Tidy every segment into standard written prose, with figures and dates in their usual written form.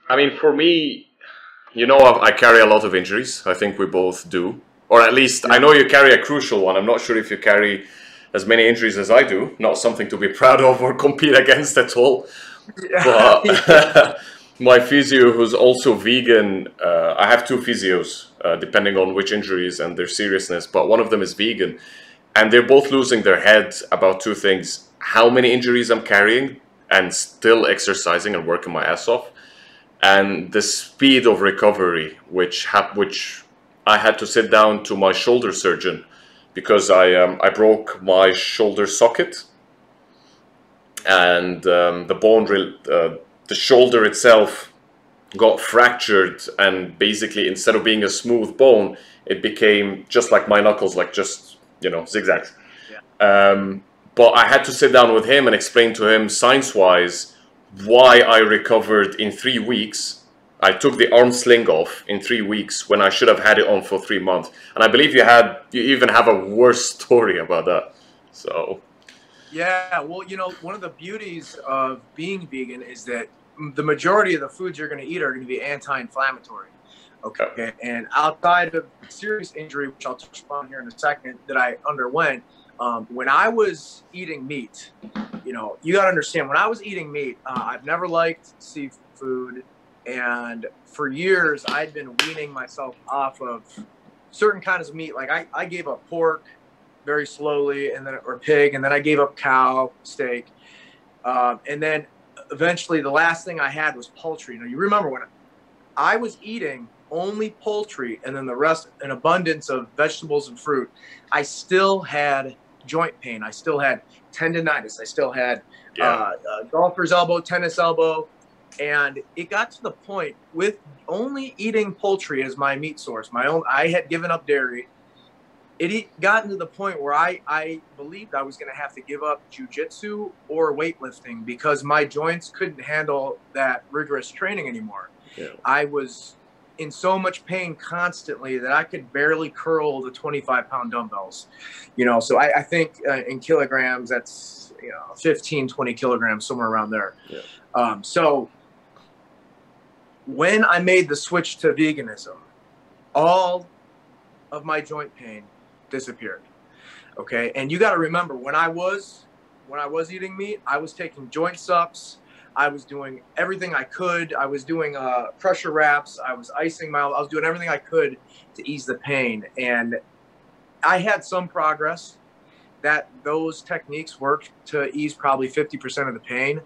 I mean, for me, you know, I carry a lot of injuries. I think we both do. Or at least, I Yeah. know you carry a crucial one. I'm not sure if you carry as many injuries as I do. Not something to be proud of or compete against at all. Yeah. Yeah. But my physio, who's also vegan, I have two physios, depending on which injuries and their seriousness, but one of them is vegan. And they're both losing their heads about two things: how many injuries I'm carrying and still exercising and working my ass off, and the speed of recovery, which I had to sit down to my shoulder surgeon because I broke my shoulder socket, and the shoulder itself got fractured, and basically instead of being a smooth bone, it became just like my knuckles, like just, you know, zigzags. Yeah. um, but I had to sit down with him and explain to him science-wise why I recovered in 3 weeks. I took the arm sling off in 3 weeks when I should have had it on for 3 months. And I believe you even have a worse story about that. So Yeah. Well, one of the beauties of being vegan is that the majority of the foods you're going to eat are going to be anti-inflammatory. Okay. And outside of serious injury, which I'll touch upon here in a second, that I underwent, when I was eating meat, you got to understand, when I was eating meat, I've never liked seafood. And for years, I'd been weaning myself off of certain kinds of meat. Like I gave up pork very slowly, and then or pig, and then I gave up cow steak, and then eventually the last thing I had was poultry. You remember when I was eating only poultry and then the rest an abundance of vegetables and fruit, I still had joint pain. I still had tendonitis. I still had yeah, golfer's elbow, tennis elbow. And it got to the point with only eating poultry as my meat source. I had given up dairy. It gotten to the point where I believed I was going to have to give up jujitsu or weightlifting because my joints couldn't handle that rigorous training anymore. yeah. I was in so much pain constantly that I could barely curl the 25-pound dumbbells. So I think in kilograms, that's 15, 20 kilograms, somewhere around there. Yeah. So when I made the switch to veganism, all of my joint pain disappeared. Okay. And you got to remember, when I was eating meat, I was taking joint sups. I was doing everything I could. I was doing pressure wraps. I was icing I was doing everything I could to ease the pain. And I had some progress. That those techniques worked to ease probably 50% of the pain.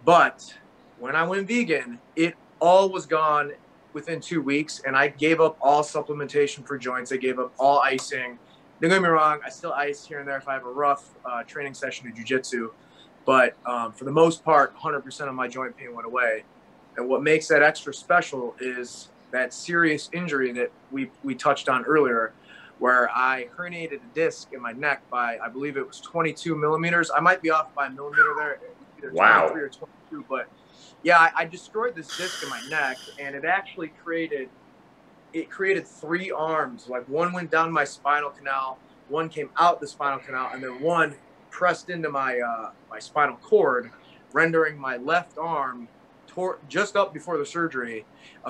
But when I went vegan, it all was gone within 2 weeks. And I gave up all supplementation for joints. I gave up all icing. Don't get me wrong, I still ice here and there if I have a rough training session of jiu-jitsu. But for the most part, 100% of my joint pain went away. And what makes that extra special is that serious injury that we touched on earlier, where I herniated a disc in my neck by, I believe it was 22 millimeters. I might be off by a millimeter there, either Wow. 23 or 22. But yeah, I destroyed this disc in my neck, and it actually created 3 arms. Like one went down my spinal canal, one came out the spinal canal, and then one pressed into my spinal cord, rendering my left arm just up before the surgery,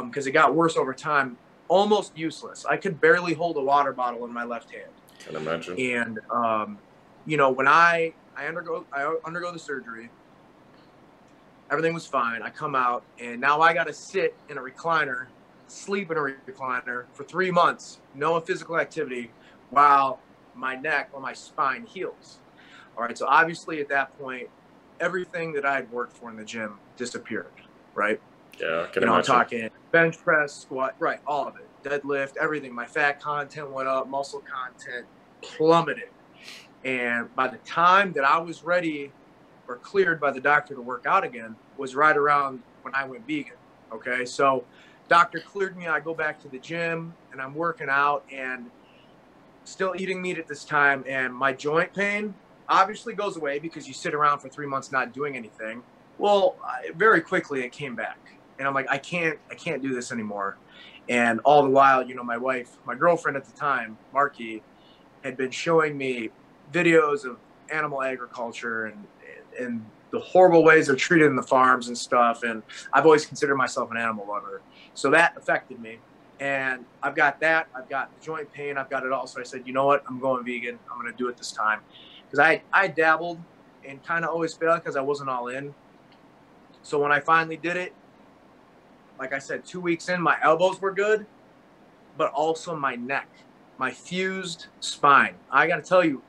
because it got worse over time, almost useless. I could barely hold a water bottle in my left hand. Can imagine. And when I undergo the surgery, everything was fine. I come out, and now I got to sit in a recliner, sleep in a recliner for 3 months, no physical activity, while my neck or my spine heals. All right. So obviously at that point, everything that I had worked for in the gym disappeared. Right. Yeah, I can imagine. I'm talking bench press, squat, right. All of it, deadlift, everything. My fat content went up, muscle content plummeted. And by the time that I was ready or cleared by the doctor to work out again was right around when I went vegan. Okay. So doctor cleared me. I go back to the gym and I'm working out and still eating meat at this time. And my joint pain obviously goes away because you sit around for 3 months not doing anything. Well, very quickly it came back, and I'm like, I can't do this anymore. And all the while, my girlfriend at the time, Marky, had been showing me videos of animal agriculture and the horrible ways they're treated in the farms and stuff. And I've always considered myself an animal lover. So that affected me. And I've got that. I've got the joint pain. I've got it all. So I said, you know what? I'm going vegan. I'm going to do it this time. Because I dabbled and kind of always failed because I wasn't all in. So when I finally did it, like I said, 2 weeks in, my elbows were good, but also my neck, my fused spine. I got to tell you,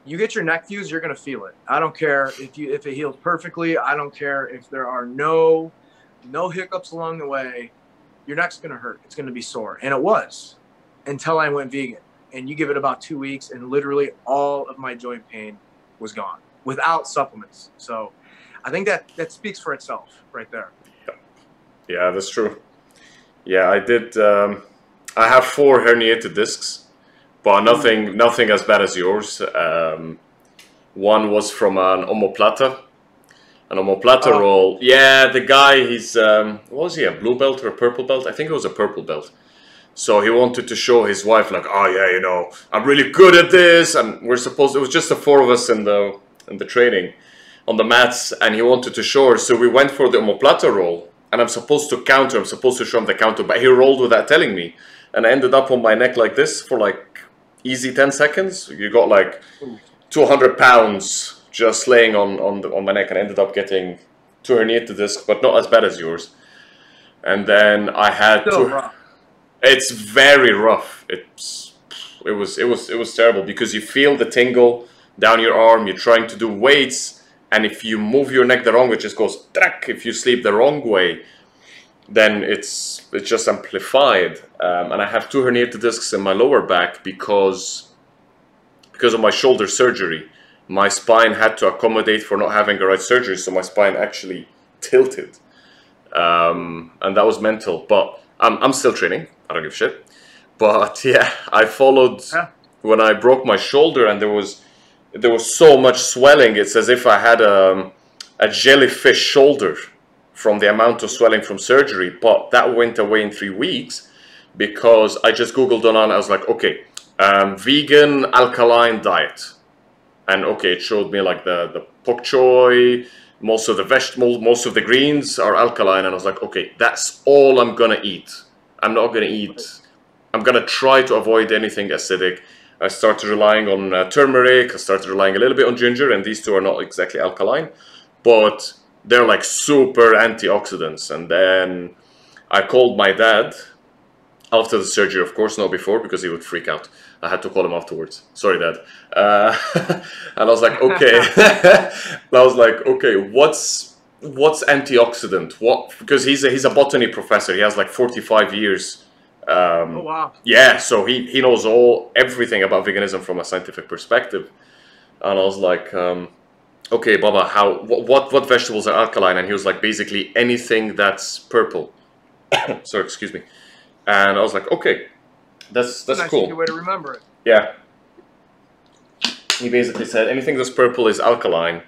you get your neck fused, you're going to feel it. I don't care if it heals perfectly. I don't care if there are no hiccups along the way. Your neck's going to hurt. It's going to be sore. And it was until I went vegan. And you give it about 2 weeks and literally all of my joint pain was gone without supplements. So I think that speaks for itself right there. Yeah, that's true. Yeah, I did. I have 4 herniated discs, but nothing as bad as yours. One was from an omoplata. An omoplata roll. Yeah, the guy, he's, what was he, a blue belt or a purple belt? I think it was a purple belt. So he wanted to show his wife, like, oh yeah, you know, I'm really good at this. And it was just the 4 of us in the training on the mats, and he wanted to show her. So we went for the omoplata roll, and I'm supposed to counter, I'm supposed to show him the counter, but he rolled without telling me. And I ended up on my neck like this for like easy 10 seconds. You got like 200 pounds just laying on my neck, and I ended up getting 2 herniated discs, but not as bad as yours. And then I had to. It's very rough. It was terrible because you feel the tingle down your arm. You're trying to do weights, and if you move your neck the wrong way, it just goes track. If you sleep the wrong way, then it's just amplified. And I have 2 herniated discs in my lower back because of my shoulder surgery. My spine had to accommodate for not having the right surgery, so my spine actually tilted, and that was mental. But I'm still training. I don't give a shit. But yeah, I followed when I broke my shoulder, and there was so much swelling. It's as if I had a jellyfish shoulder from the amount of swelling from surgery. But that went away in 3 weeks because I just Googled online. I was like, okay, vegan alkaline diet. And okay, it showed me like the pak choy, most of the vegetables, most of the greens are alkaline. And I was like, okay, that's all I'm gonna eat. I'm not gonna eat, I'm gonna try to avoid anything acidic. I started relying on turmeric, I started relying a little bit on ginger, and these 2 are not exactly alkaline, but they're like super antioxidants. And then I called my dad after the surgery, of course, not before, because he would freak out. I had to call him afterwards. Sorry, Dad. And I was like, okay. What's antioxidant? What? Because he's a botany professor. He has like 45 years. Oh wow. Yeah, so he knows everything about veganism from a scientific perspective. And I was like, okay, Baba, what vegetables are alkaline? And he was like, basically anything that's purple. Sorry, excuse me. And I was like, okay, that's nice cool. Easy way to remember it. Yeah. He basically said anything that's purple is alkaline.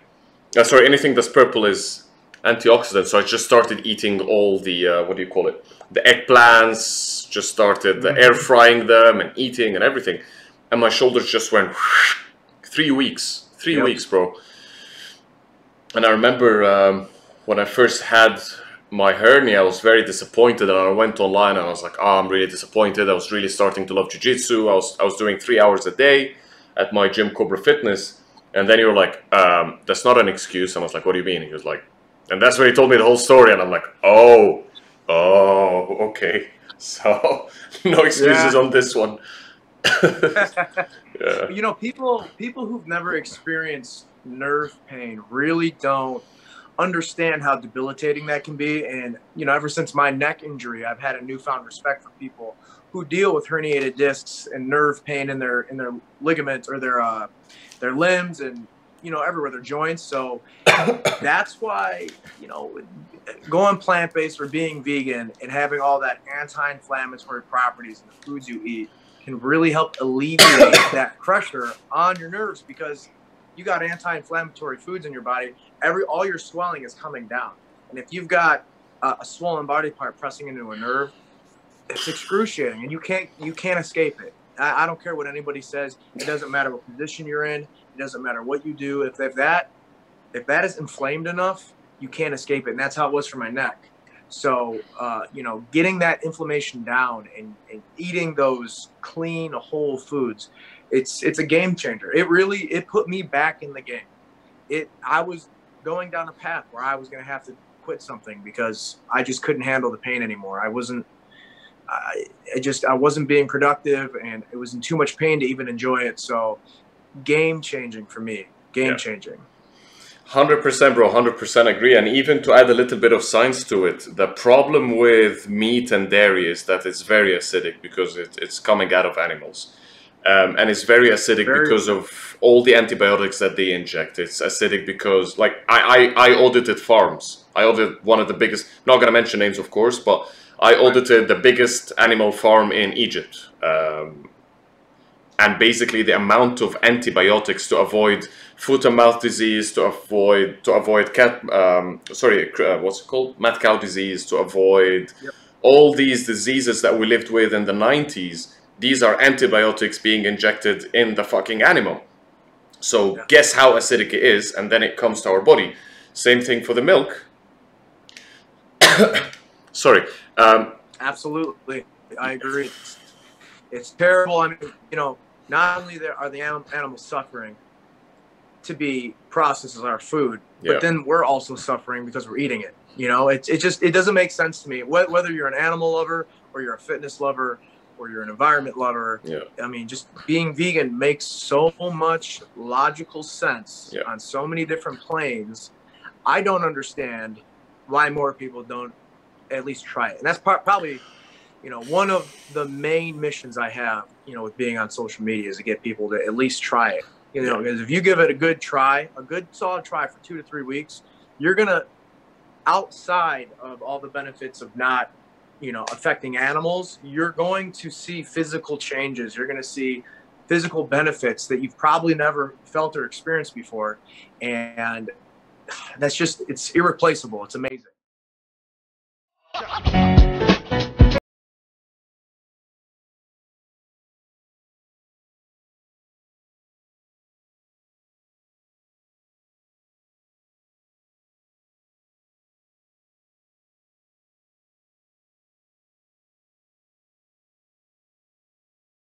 Sorry, anything that's purple is antioxidant. So I just started eating all the what do you call it? The eggplants. Just started air frying them and eating and everything, and my shoulders just went 3 weeks. 3 weeks, bro. And I remember when I first had my hernia, I was very disappointed, and I went online and I was like, oh, I'm really disappointed. I was really starting to love jiu-jitsu. I was doing 3 hours a day at my gym, Cobra Fitness. And then you were like, that's not an excuse. And I was like, what do you mean? He was like, and that's when he told me the whole story. And I'm like, oh, okay. So no excuses on this one. Yeah. You know, people who've never experienced nerve pain really don't understand how debilitating that can be. And you know, ever since my neck injury, I've had a newfound respect for people who deal with herniated discs and nerve pain in their ligaments or their limbs and, you know, everywhere, their joints. So that's why, you know, going plant-based or being vegan and having all that anti-inflammatory properties in the foods you eat can really help alleviate that pressure on your nerves, because you got anti-inflammatory foods in your body. All your swelling is coming down. And if you've got a swollen body part pressing into a nerve, it's excruciating, and you can't escape it. I don't care what anybody says. It doesn't matter what position you're in. It doesn't matter what you do. If that is inflamed enough, you can't escape it. And that's how it was for my neck. So, you know, getting that inflammation down and eating those clean, whole foods, it's a game changer. It put me back in the game. I was going down a path where I was going to have to quit something because I just couldn't handle the pain anymore. I wasn't being productive, and it was in too much pain to even enjoy it. So game changing for me, game changing. 100%, bro, 100% agree. And even to add a little bit of science to it, the problem with meat and dairy is that it's very acidic because it's coming out of animals. And it's very acidic because of all the antibiotics that they inject. It's acidic because, like, I audited farms. I audited one of the biggest, not going to mention names, of course, but I audited the biggest animal farm in Egypt. And basically the amount of antibiotics to avoid foot and mouth disease, to avoid what's it called? Mad cow disease, to avoid all these diseases that we lived with in the 90s. These are antibiotics being injected in the fucking animal. So guess how acidic it is, and then it comes to our body. Same thing for the milk. Sorry. Absolutely, I agree. It's terrible. I mean, you know, not only are the animals suffering to be processed as our food, but then we're also suffering because we're eating it. You know, it doesn't make sense to me. Whether you're an animal lover or you're a fitness lover or you're an environment lover, I mean, just being vegan makes so much logical sense on so many different planes. I don't understand why more people don't at least try it. And that's probably, you know, one of the main missions I have, you know, with being on social media, is to get people to at least try it. You know, because if you give it a good try, a good solid try for 2 to 3 weeks, you're going to, outside of all the benefits of not, you know, affecting animals, you're going to see physical changes. You're going to see physical benefits that you've probably never felt or experienced before. And that's just, it's irreplaceable. It's amazing.